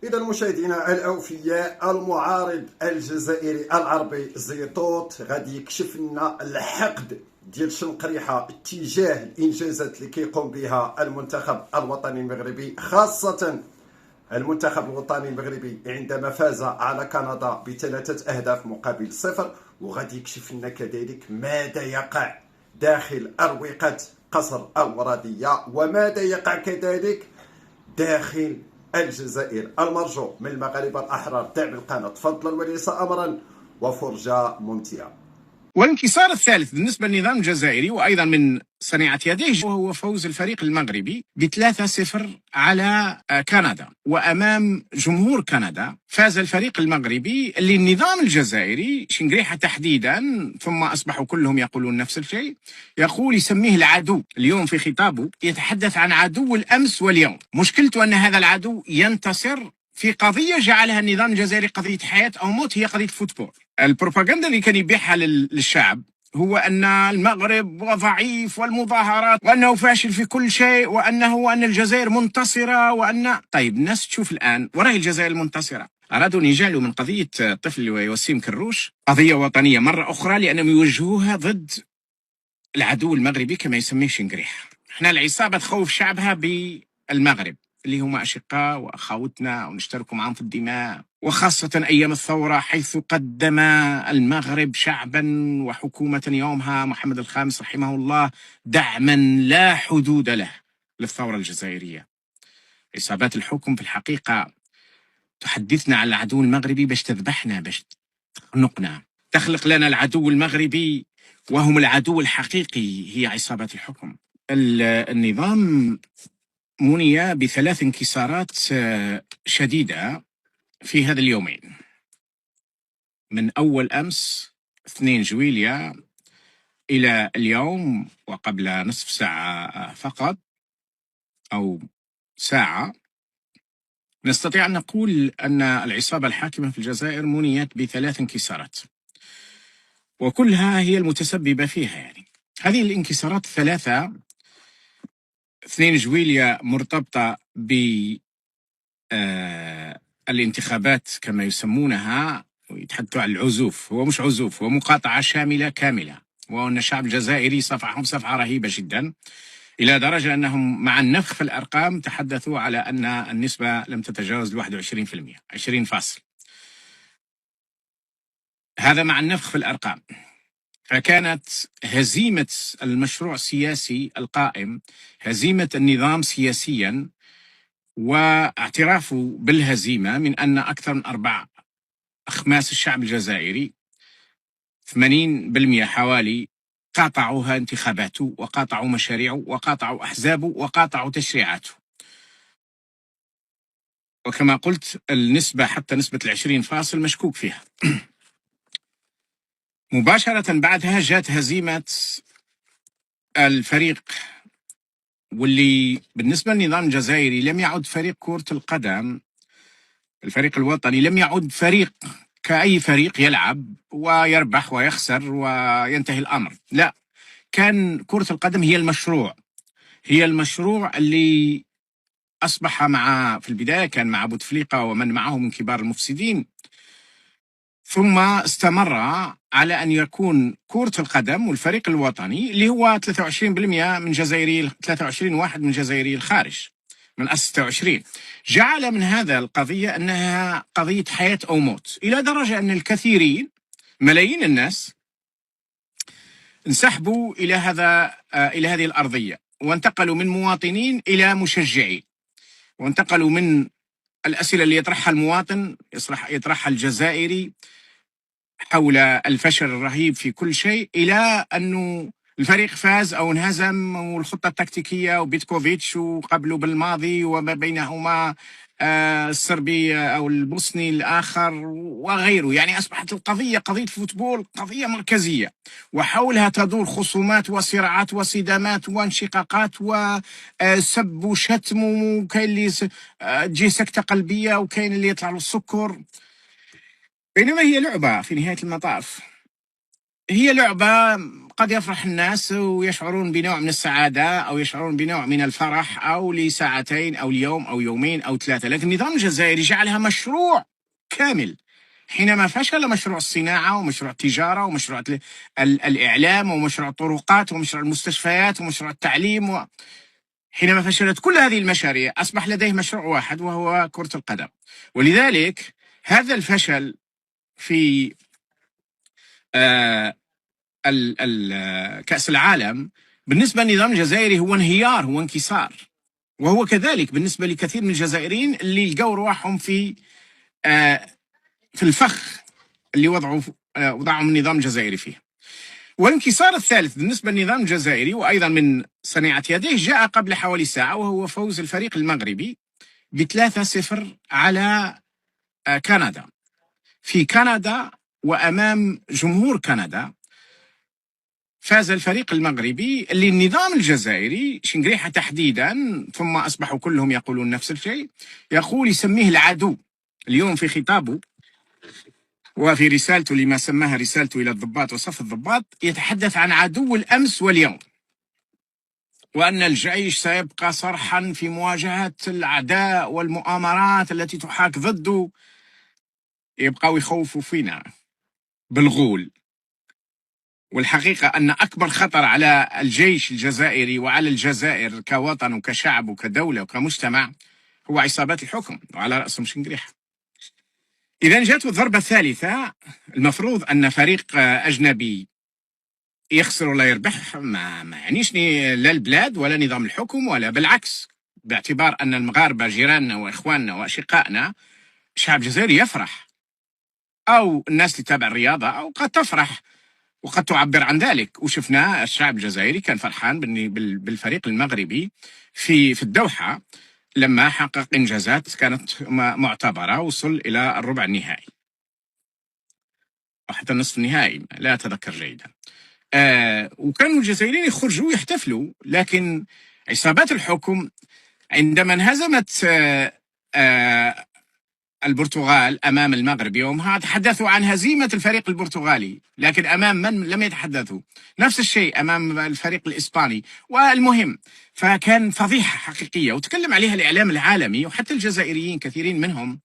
إذا مشاهدينا الأوفياء، المعارض الجزائري العربي زيطوط غادي يكشف لنا الحقد ديال شنقريحة اتجاه الإنجازات اللي كيقوم بها المنتخب الوطني المغربي، خاصة المنتخب الوطني المغربي عندما فاز على كندا ب3 أهداف مقابل 0. وغادي يكشف لنا كذلك ماذا يقع داخل أروقة قصر الورادية، وماذا يقع كذلك داخل الجزائر. المرجو من المغاربة الأحرار دعم القناة فضلا وليس أمرا، وفرجة ممتعة. والانكسار الثالث بالنسبة للنظام الجزائري وأيضا من صنيعة يديه وهو فوز الفريق المغربي ب3-0 على كندا. وأمام جمهور كندا فاز الفريق المغربي اللي النظام الجزائري شنقريحة تحديدا، ثم أصبحوا كلهم يقولون نفس الشيء، يسميه العدو. اليوم في خطابه يتحدث عن عدو الأمس واليوم. مشكلته أن هذا العدو ينتصر في قضية جعلها النظام الجزائري قضية حياة أو موت، هي قضية فوتبول. البروباغندا اللي كان يبيعها للشعب هو أن المغرب ضعيف والمظاهرات وأنه فاشل في كل شيء وأن الجزائر منتصرة طيب الناس تشوف الآن وراهي الجزائر المنتصرة. أرادوا أن يجعلوا من قضية طفل وسيم كروش قضية وطنية مرة أخرى، لأنهم يوجهوها ضد العدو المغربي كما يسميه شنقريح. احنا العصابة تخوف شعبها بالمغرب اللي هم أشقاء وأخوتنا ونشترك معهم في الدماء، وخاصة أيام الثورة حيث قدم المغرب شعبا وحكومة يومها محمد الخامس رحمه الله دعما لا حدود له للثورة الجزائرية. عصابات الحكم في الحقيقة تحدثنا عن العدو المغربي باش تذبحنا، باش تخنقنا، تخلق لنا العدو المغربي وهم العدو الحقيقي هي عصابات الحكم. النظام مني ب3 انكسارات شديدة في هذا اليومين، من أول أمس 2 جويلية إلى اليوم وقبل نصف ساعة فقط أو ساعة. نستطيع أن نقول أن العصابة الحاكمة في الجزائر منيت ب3 انكسارات، وكلها هي المتسببة فيها. يعني هذه الانكسارات الثلاثة، 2 جويلية مرتبطة بالانتخابات كما يسمونها، ويتحدثوا عن العزوف. هو مش عزوف، هو مقاطعة شاملة كاملة، وأن الشعب الجزائري صفعهم صفعة رهيبة جدا، إلى درجة أنهم مع النفخ في الأرقام تحدثوا على أن النسبة لم تتجاوز 21%، 20 فاصل. هذا مع النفخ في الأرقام. فكانت هزيمة المشروع السياسي القائم، هزيمة النظام سياسيا، واعترافه بالهزيمة من أن أكثر من 4/5 الشعب الجزائري 80% حوالي قاطعوها انتخاباته وقاطعوا مشاريعه وقاطعوا أحزابه وقاطعوا تشريعاته. وكما قلت النسبة حتى نسبة 20 فاصل مشكوك فيها. مباشرة بعدها جاءت هزيمة الفريق، واللي بالنسبة للنظام الجزائري لم يعد فريق كرة القدم، الفريق الوطني لم يعد فريق كأي فريق يلعب ويربح ويخسر وينتهي الأمر. لا، كان كرة القدم هي المشروع اللي أصبح في البداية كان مع بوتفليقة ومن معه من كبار المفسدين، ثم استمر على أن يكون كرة القدم والفريق الوطني اللي هو 23% من جزائري، 23 واحد من جزائري الخارج من 26، جعل من هذا القضية أنها قضية حياة أو موت، إلى درجة أن الكثيرين ملايين الناس انسحبوا إلى هذه الأرضية، وانتقلوا من مواطنين إلى مشجعين، وانتقلوا من الأسئلة اللي يطرحها المواطن يطرحها الجزائري حول الفشل الرهيب في كل شيء، إلى أنه الفريق فاز أو انهزم، والخطة التكتيكية وبيتكوفيتش وقبله بالماضي وما بينهما الصربي أو البوسني الآخر وغيره. يعني أصبحت القضية قضية فوتبول، قضية مركزية، وحولها تدور خصومات وصراعات وصدامات وانشقاقات وسب وشتم، وكاين اللي تجي سكتة قلبية وكاين اللي يطلع له السكر. بينما هي لعبة في نهاية المطاف، هي لعبة قد يفرح الناس ويشعرون بنوع من السعادة أو يشعرون بنوع من الفرح أو لساعتين أو ليوم أو يومين أو 3، لكن النظام الجزائري جعلها مشروع كامل. حينما فشل مشروع الصناعة ومشروع التجارة ومشروع الإعلام ومشروع الطرقات ومشروع المستشفيات ومشروع التعليم حينما فشلت كل هذه المشاريع أصبح لديه مشروع واحد وهو كرة القدم. ولذلك هذا الفشل في كأس العالم بالنسبة للنظام الجزائري هو انهيار، هو انكسار. وهو كذلك بالنسبة لكثير من الجزائريين اللي لقوا رواحهم في الفخ اللي وضعهم النظام الجزائري فيه. والانكسار الثالث بالنسبة للنظام الجزائري وأيضا من صنيعة يديه جاء قبل حوالي ساعة، وهو فوز الفريق المغربي ب3-0 على كندا في كندا وأمام جمهور كندا. فاز الفريق المغربي اللي النظام الجزائري شنقريحة تحديدا، ثم أصبحوا كلهم يقولون نفس الشيء، يسميه العدو. اليوم في خطابه وفي رسالته لما سماها رسالته إلى الضباط وصف الضباط يتحدث عن عدو الأمس واليوم، وأن الجيش سيبقى صرحا في مواجهة الأعداء والمؤامرات التي تحاك ضده. يبقوا يخوفوا فينا بالغول. والحقيقة أن أكبر خطر على الجيش الجزائري وعلى الجزائر كوطن وكشعب وكدولة وكمجتمع هو عصابات الحكم، وعلى رأسهم شنقريحة. إذا جاءت الضربة الثالثة، المفروض أن فريق أجنبي يخسر ولا يربح ما يعنيش لا البلاد ولا نظام الحكم ولا بالعكس، باعتبار أن المغاربة جيراننا وإخواننا وأشقائنا. الشعب الجزائري يفرح، أو الناس اللي تتابع الرياضة أو قد تفرح وقد تعبر عن ذلك. وشفنا الشعب الجزائري كان فرحان بالفريق المغربي في الدوحة لما حقق إنجازات كانت معتبرة، وصل إلى الربع النهائي أو حتى النصف النهائي، لا أتذكر جيدا. وكانوا الجزائريين يخرجوا يحتفلوا، لكن عصابات الحكم عندما انهزمت البرتغال أمام المغرب يومها تحدثوا عن هزيمة الفريق البرتغالي، لكن أمام من لم يتحدثوا؟ نفس الشيء أمام الفريق الإسباني. والمهم فكان فضيحة حقيقية وتكلم عليها الإعلام العالمي، وحتى الجزائريين كثيرين منهم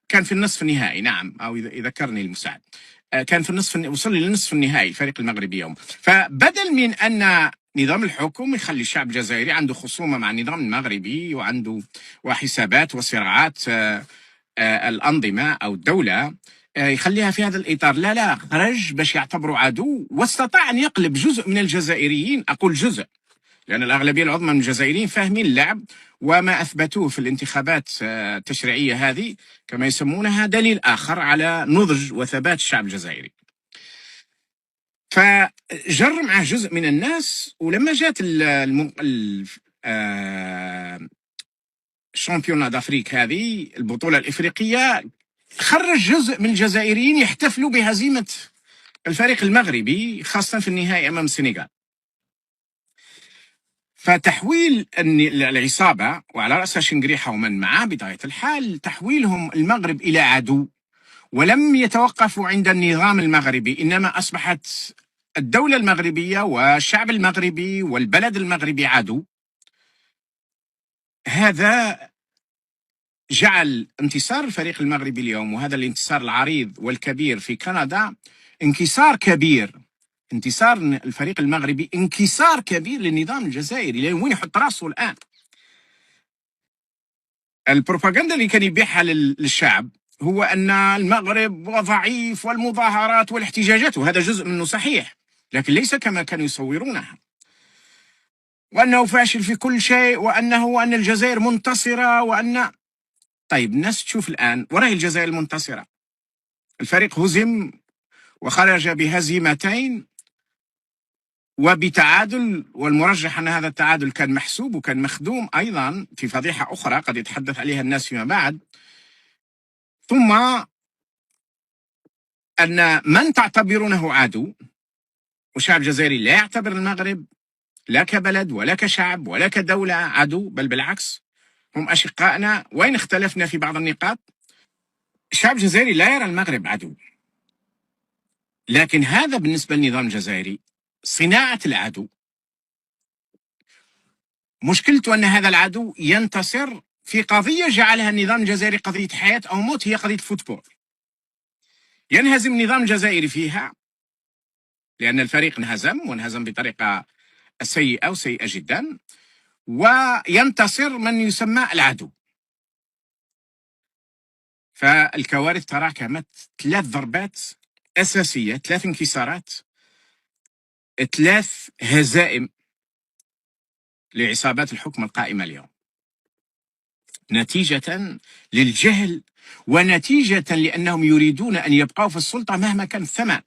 كان في النصف النهائي. نعم، أو يذكرني المساعد، كان في وصل للنصف النهائي الفريق المغربي يوم. فبدل من أن نظام الحكم يخلي الشعب الجزائري عنده خصومة مع النظام المغربي وعنده وحسابات وصراعات الأنظمة أو الدولة، يخليها في هذا الإطار، لا خرج باش يعتبروا عدو، واستطاع أن يقلب جزء من الجزائريين. أقول جزء لأن الأغلبية العظمى من الجزائريين فاهمين اللعب، وما أثبتوه في الانتخابات التشريعية هذه كما يسمونها دليل آخر على نضج وثبات الشعب الجزائري. فجر معه جزء من الناس، ولما جات الشامبيونا دافريك هذه البطولة الإفريقية، خرج جزء من الجزائريين يحتفلوا بهزيمة الفريق المغربي، خاصة في النهائي أمام السنغال. فتحويل العصابة وعلى رأسها شنقريحة ومن معه بطبيعة الحال، تحويلهم المغرب إلى عدو، ولم يتوقفوا عند النظام المغربي، إنما أصبحت الدولة المغربية والشعب المغربي والبلد المغربي عدو. هذا جعل انتصار الفريق المغربي اليوم، وهذا الانتصار العريض والكبير في كندا، انكسار كبير. انتصار الفريق المغربي انكسار كبير للنظام الجزائري، لأن وين يحط راسه الآن؟ البروباغندا اللي كان يبيعها للشعب هو أن المغرب ضعيف والمظاهرات والاحتجاجات، وهذا جزء منه صحيح، لكن ليس كما كانوا يصورونها، وأنه فاشل في كل شيء، وأن الجزائر منتصرة، طيب الناس تشوف الآن وراء الجزائر المنتصرة. الفريق هزم وخرج بهزيمتين وبتعادل، والمرجح أن هذا التعادل كان محسوب وكان مخدوم أيضا في فضيحة أخرى قد يتحدث عليها الناس فيما بعد. ثم أن من تعتبرونه عدو، والشعب الجزائري لا يعتبر المغرب لا كبلد ولا كشعب ولا كدولة عدو، بل بالعكس هم أشقائنا، وإن اختلفنا في بعض النقاط. الشعب الجزائري لا يرى المغرب عدو، لكن هذا بالنسبة للنظام الجزائري صناعة العدو. مشكلته أن هذا العدو ينتصر في قضية جعلها النظام الجزائري قضية حياة أو موت، هي قضية فوتبول. ينهزم النظام الجزائري فيها لأن الفريق انهزم، وانهزم بطريقة سيئة وسيئة جدا، وينتصر من يسمى العدو. فالكوارث تراكمت، 3 ضربات أساسية، 3 انكسارات، 3 هزائم لعصابات الحكم القائمة اليوم، نتيجة للجهل ونتيجة لأنهم يريدون أن يبقوا في السلطة مهما كان الثمن،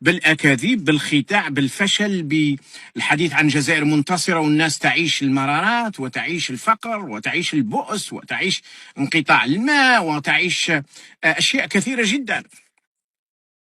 بالأكاذيب، بالخداع، بالفشل، بالحديث عن جزائر منتصرة والناس تعيش المرارات وتعيش الفقر وتعيش البؤس وتعيش انقطاع الماء وتعيش أشياء كثيرة جدا.